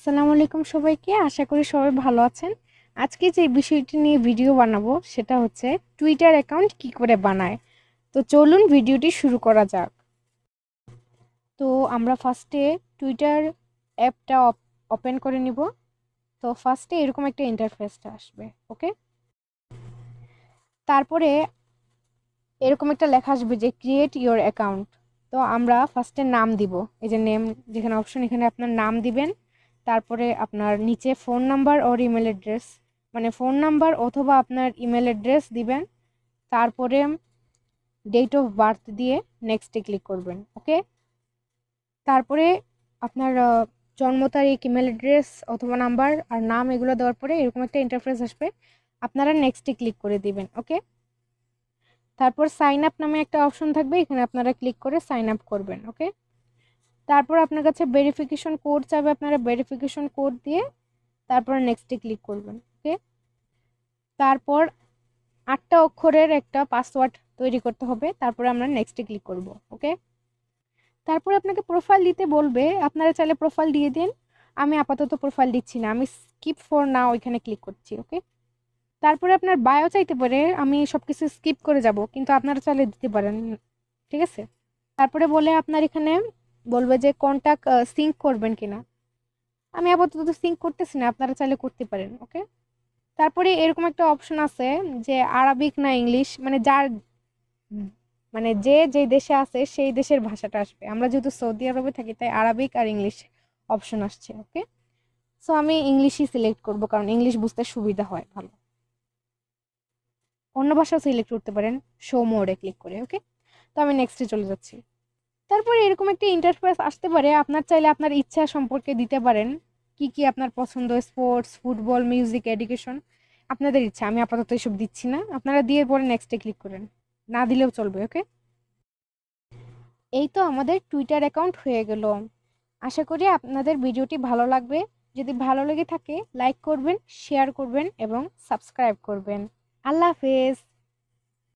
আসসালামু আলাইকুম সবাইকে। আশা করি সবাই ভালো আছেন। আজকে যে বিষয়টি নিয়ে ভিডিও বানাবো সেটা হচ্ছে টুইটার অ্যাকাউন্ট কি করে বানায়। তো চলুন ভিডিওটি শুরু করা যাক। তো আমরা ফার্স্টে টুইটার অ্যাপটা ওপেন করে নিব। তো ফার্স্টে এরকম একটা ইন্টারফেসটা আসবে, ওকে। তারপরে এরকম একটা লেখা আসবে যে ক্রিয়েট ইওর অ্যাকাউন্ট। তো আমরা ফার্স্টে নাম দিব, এই যে নেম যেখানে অপশন, এখানে আপনার নাম দিবেন। তারপরে আপনার নিচে ফোন নাম্বার ওর ইমেল অ্যাড্রেস, মানে ফোন নাম্বার অথবা আপনার ইমেল অ্যাড্রেস দিবেন। তারপরে ডেট অফ বার্থ দিয়ে নেক্সটে ক্লিক করবেন, ওকে। তারপরে আপনার জন্ম তারিখ, ইমেল অ্যাড্রেস অথবা নাম্বার আর নাম এগুলো দেওয়ার পরে এরকম একটা ইন্টারফেস আসবে, আপনারা নেক্সটে ক্লিক করে দিবেন, ওকে। তারপর সাইন আপ নামে একটা অপশন থাকবে, এখানে আপনারা ক্লিক করে সাইন আপ করবেন, ওকে। তারপর আপনার কাছে ভেরিফিকেশন কোড চাবে, আপনারা ভেরিফিকেশন কোড দিয়ে তারপর নেক্সটে ক্লিক করবেন, ওকে। তারপর 8টা অক্ষরের একটা পাসওয়ার্ড তৈরি করতে হবে, তারপরে আমরা নেক্সটে ক্লিক করব, ওকে। তারপরে আপনাকে প্রোফাইল দিতে বলবে, আপনারা চাইলে প্রোফাইল দিয়ে দিন। আমি আপাতত প্রোফাইল দিচ্ছি না, আমি স্কিপ ফর নাও এখানে ক্লিক করছি, ওকে। তারপরে আপনার বায়ো চাইতে পারে, আমি সবকিছু স্কিপ করে যাব, কিন্তু আপনারা চাইলে দিতে পারেন, ঠিক আছে। তারপরে বলে আপনার এখানে বলবে যে কন্টাক্ট সিঙ্ক করবেন কিনা। আমি আপাতত সিঙ্ক করতেছি না, আপনারা চাইলে করতে পারেন, ওকে। তারপরে এরকম একটা অপশন আছে যে আরবিক না ইংলিশ, মানে যার মানে যে যে দেশে আছে সেই দেশের ভাষাটা আসবে। আমরা যেহেতু সৌদি আরবে থাকি তাই আরবিক আর ইংলিশ অপশন আসছে, ওকে। সো আমি ইংলিশই সিলেক্ট করব, কারণ ইংলিশ বুঝতে সুবিধা হয় ভালো। অন্য ভাষাও সিলেক্ট করতে পারেন শো মোডে ক্লিক করে, ওকে। তো আমি নেক্সটে চলে যাচ্ছি। তারপরে এরকম একটা ইন্টারফেস আসতে পারে, আপনার চাইলে আপনার ইচ্ছা সম্পর্কে দিতে পারেন কি কি আপনার পছন্দ, স্পোর্টস, ফুটবল, মিউজিক, এডুকেশন, আপনাদের ইচ্ছা। আমি আপাতত এসব দিচ্ছি না, আপনারা দিয়ে পরে নেক্সটে ক্লিক করেন, না দিলেও চলবে, ওকে। এই তো আমাদের টুইটার অ্যাকাউন্ট হয়ে গেল। আশা করি আপনাদের ভিডিওটি ভালো লাগবে। যদি ভালো লেগে থাকে লাইক করবেন, শেয়ার করবেন এবং সাবস্ক্রাইব করবেন। আল্লাহ হাফেজ।